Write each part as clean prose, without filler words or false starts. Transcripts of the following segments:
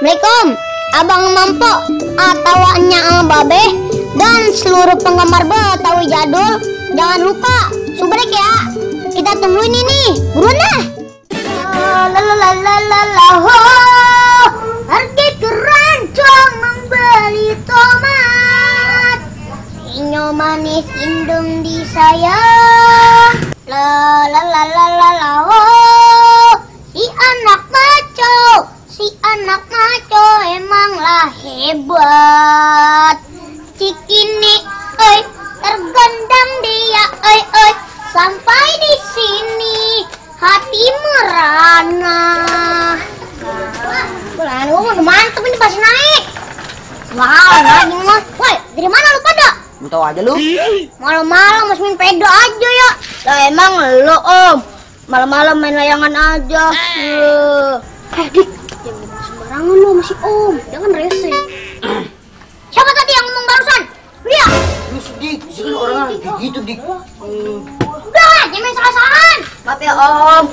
Assalamualaikum, Abang Mampo atau Nya Babe dan seluruh penggemar Betawi jadul. Jangan lupa subrek ya. Kita tungguin ini, buruan dah. Pergi ke ranchong membeli tomat. Sinyo manis indung disayang. Si anak maco emanglah hebat. Cikini, tergendam dia, sampai di sini hati merana. Bulan udah mantep ini pas naik. Wow, lagi mas. Woi, dari mana lu pada? Tahu aja lu. Malam-malam mas main peda aja ya. Lah emang lu om, malam-malam main layangan aja. Dik, jangan sembarangan lu masih om, jangan rese. Siapa tadi yang ngomong barusan? Dia. Lu sedih, sih orang gitu dik. Udah, jangan main salah-salahan. Maaf ya om,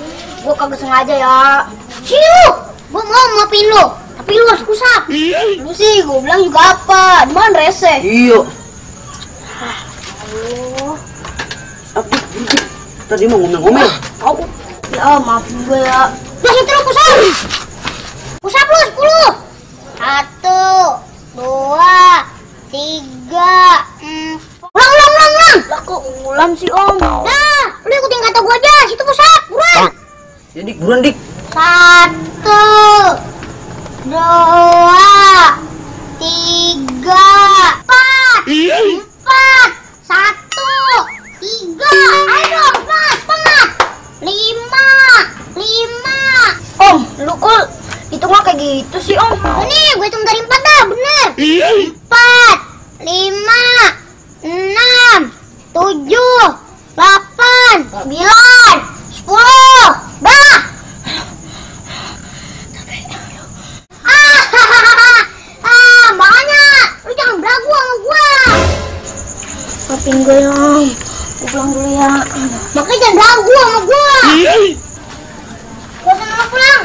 gua kagak sengaja ya. Ciu, gua mau maafin lu, tapi lu harus kusap. Lu sih, gua bilang juga apa, cuman rese. Iya. Apa? Tadi mau ngomel-ngomel. Ya maafin gue ya. Udah situ lu kusap. Kusap lu 10. 1, 2, 3, 4. Ulang. Lah kok ulang sih om? Nah, lu ikutin kata gua aja, situ kusap, buruan. Ya dik, buruan dik. 1, 2, 3, 4. 1, 3. Ayo dong, semangat. 5. Om, lu kok hitungnya kayak gitu sih om? Ini gue hitung dari 4 dah, bener. 4, 5, 6, 7, 8, 9, 10. Dah. Makanya lu jangan beragu sama gua. Maafin gue ya om, gue pulang dulu ya. Makanya jangan beragu sama gua. Gua sana pulang.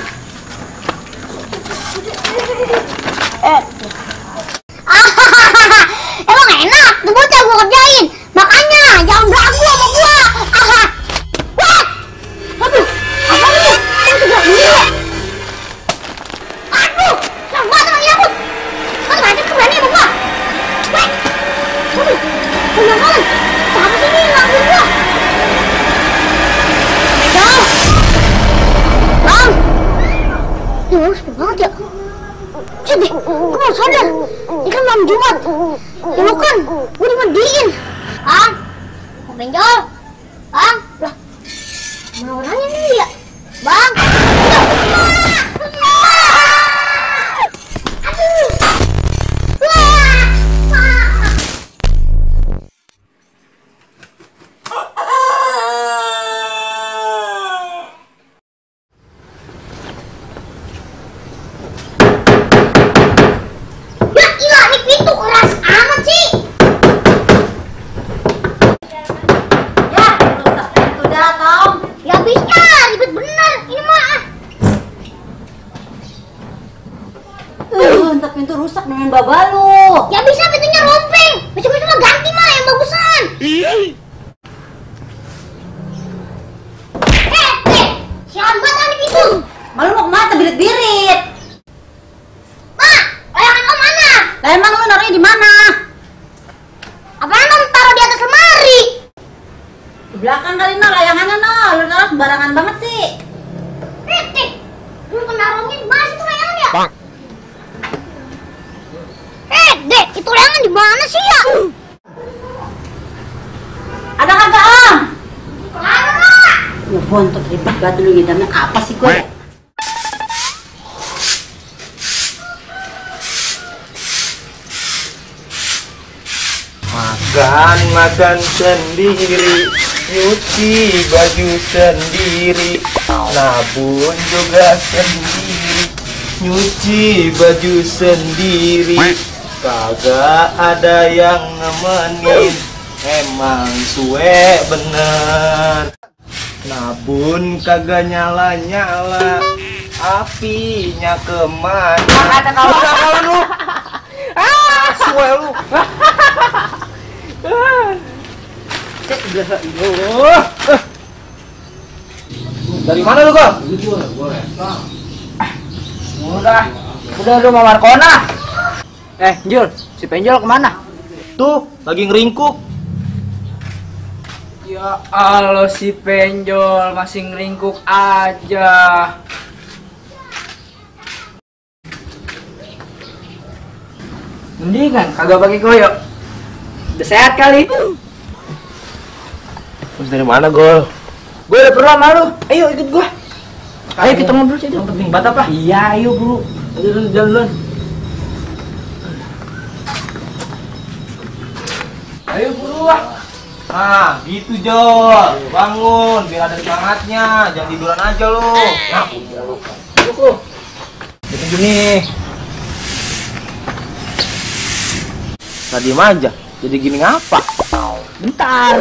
Emang enak, tuh bocah gua kerjain. Makanya jangan beragu sama gua. Aduh, apa lu? Kamu juga dulu. Aduh, serem banget sama nyabut. Kau macam berani sama gua. Aduh, bener banget. Siapa sih ini ngelakuin gua? Bang, ini orang sepi banget ya. Sedih, gue mau sadar. Ini kan malam Jumat. Ya lu kan, gue dimandiin. Bang, mau benjol? Bang, lah, mana orangnya nih ya? Bang, aduh, pintu rusak dengan baba lu. ya bisa pintunya rompeng. Besok-besok mah ganti mah yang bagusan. Sialan buat kan di pintu. Malu mau kemana birit-birit? Mak, layangan om mana? Lah emang lu naruhnya di mana? Apaan om taruh di atas lemari? Di belakang kali no, layangannya no. Lu naruh sembarangan banget sih. Lu penaruhnya di mana sih tuh layangan ya? Bang. Dek, itu layangan di mana sih ya? Ada kagak om? Ada. Ya bontot ribet banget dulu ngidamnya apa sih gue? Makan sendiri, nyuci baju sendiri, nabung juga sendiri, nyuci baju sendiri, kagak ada yang nemenin, emang suwe bener. Nabun kagak nyala-nyala, apinya kemana? Kata kawan. Kawan lu. Suwe lu. Dari mana lu, Gol? Udah lu mau Markona. Jul, si Penjol kemana? Tuh, lagi ngeringkuk. Ya Allah, si Penjol masih ngeringkuk aja. Mendingan kagak pakai koyo. Udah sehat kali. Terus dari mana, Gol? Gue udah perlu sama lu. Ayo ikut gua. Ayo kita ngobrol aja. Yang penting banget apa? Iya, ayo bro. Ayo jalan. Ayo buruan. Nah, gitu Jol. Bangun, biar ada semangatnya. Jangan tiduran aja lu. Nah, Jadi gini. tadi aja. Jadi gini ngapa? Bentar.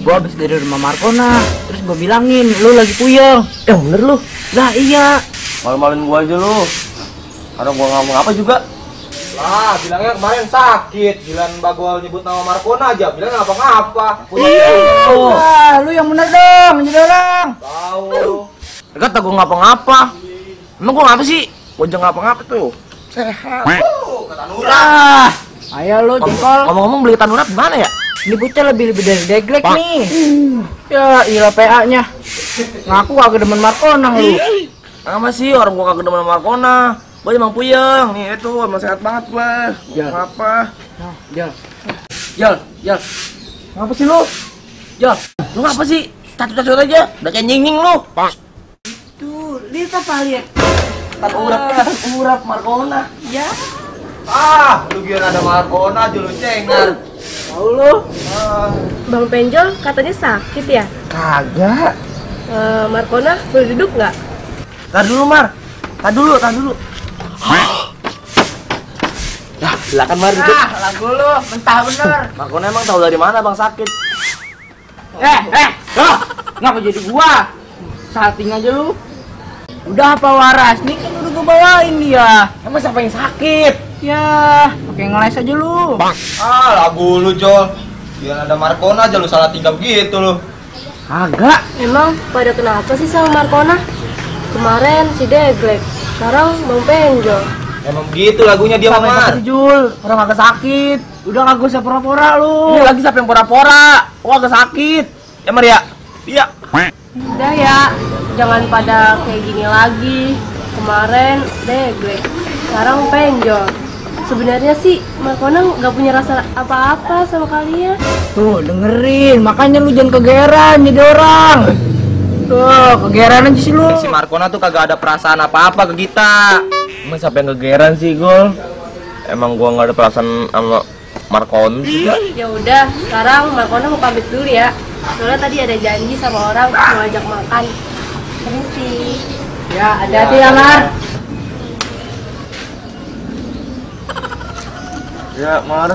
Gua habis dari rumah Markona, terus gua bilangin, lu lagi puyeng. Bener lu. Lah iya. Malu-maluin gua aja lu. Karena gua ngomong apa juga. Lah, bilangnya kemarin sakit. Giliran Bagol nyebut nama Markona aja, bilang ngapa-ngapa. Wah, lu yang bener dong, jadi orang. Tahu. Kata gua ngapa-ngapa. Emang gua ngapa sih? Gua jangan ngapa-ngapa tuh. Sehat. Kata Nura. Ah, ayo lu jengkol. Ngomong-ngomong beli Tanura di mana ya? Ini bocah lebih dari deglek nih. Ya, ilah PA-nya. Ngaku kagak demen Markona lu. Apa sih orang gua kagak demen sama Markona? Gua emang puyeng. Nih itu emang sehat banget gua. Ya. Ngapa? Jal. Jal. Ngapa sih lu? Jal. Lu ngapa sih? Cacut-cacut aja. Udah kayak nying-nying lu. Tuh, lihat apa lihat? Urap Markona. Ya. Ah, lu kira ada Markona aja lu cengar. Tahu lu. Bang Penjol katanya sakit ya? Kagak. Markona boleh duduk nggak? Tar dulu, Mar. Tar dulu. Dah, silakan Mar duduk. Lagu lu mentah bener. Markona emang tahu dari mana Bang sakit? Ngapa jadi gua? Salting aja lu. Udah apa waras? Nih kan udah gua bawain dia. Emang siapa yang sakit? Ya, pakai ngeles aja lu. Ah, lagu lu, Jol. Biar ada Markona aja lu salah tinggal gitu lu. Kagak. Emang pada kenapa sih sama Markona? Kemarin si Deglek, sekarang Bang Penjol. Emang begitu lagunya dia, Sama Mar. si Jul, orang kagak sakit. Udah kagak usah pura-pura lu. Ini lagi siapa yang pura-pura? Wah, agak sakit. Ya, Mar ya? Iya. Udah ya, jangan pada kayak gini lagi. Kemarin Deglek, sekarang Penjol. Sebenarnya sih Markona nggak punya rasa apa-apa sama kalian. Tuh, dengerin. Makanya lu jangan kegeran jadi orang. Tuh, kegeran aja sih lu. Si Markona tuh kagak ada perasaan apa-apa ke kita. Emang siapa yang kegeran sih, Gol? Emang gua nggak ada perasaan sama Markona juga. Ya udah, sekarang Markona mau pamit dulu ya. Soalnya tadi ada janji sama orang mau ajak makan. Permisi. Ya, hati-hati ya, Mar. Ya, Mar.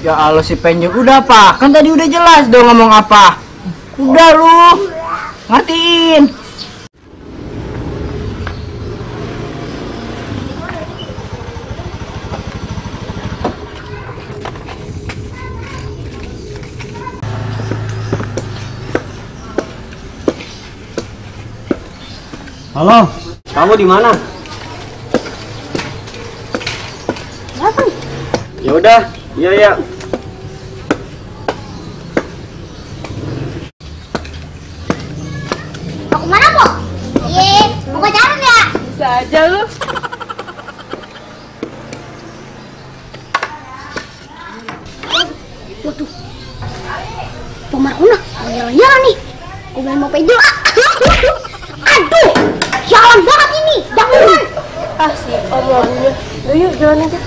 Ya Allah, si Penjol. Udah apa? Kan tadi udah jelas dong ngomong apa. Udah lu. Ngertiin. Halo. Kamu di mana? Ya udah. Iya. Mau kemana, Po? Mau pacaran ya? Bisa aja lu. Waduh. Po Markona, jalan-jalan nih. Gue bilang mau Penjol. Aduh, jalan banget ini. Jangan. Ah si om lagunya. Yuk jalan aja.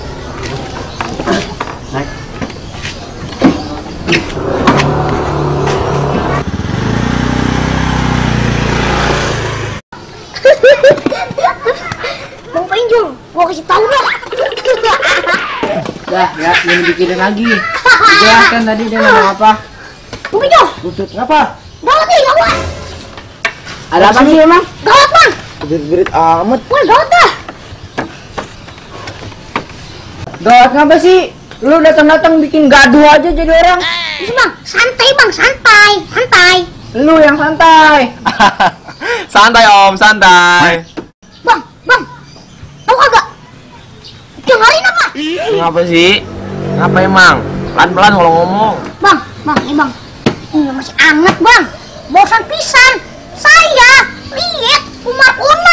Bang Penjol, gua kasih tahu dah. Dah, ya, jangan dipikirin lagi. Jelaskan tadi dia ngomong apa. Bang Penjol, Butut. Apa? gawat nih, gawat. Ada apa sih emang? Gawat, Bang. Berit-berit amat. Wah, gawat dah. Gawat ngapa sih? Lu datang-datang bikin gaduh aja jadi orang. Bisa bang, santai bang, santai, santai. Lu yang santai. Santai Om, santai. Bang, tahu kagak? Dengerin apa? Ngapa sih? Ngapa emang? Pelan-pelan kalau ngomong. Bang, ini masih anget bang. Bosan pisan. Saya lihat Markono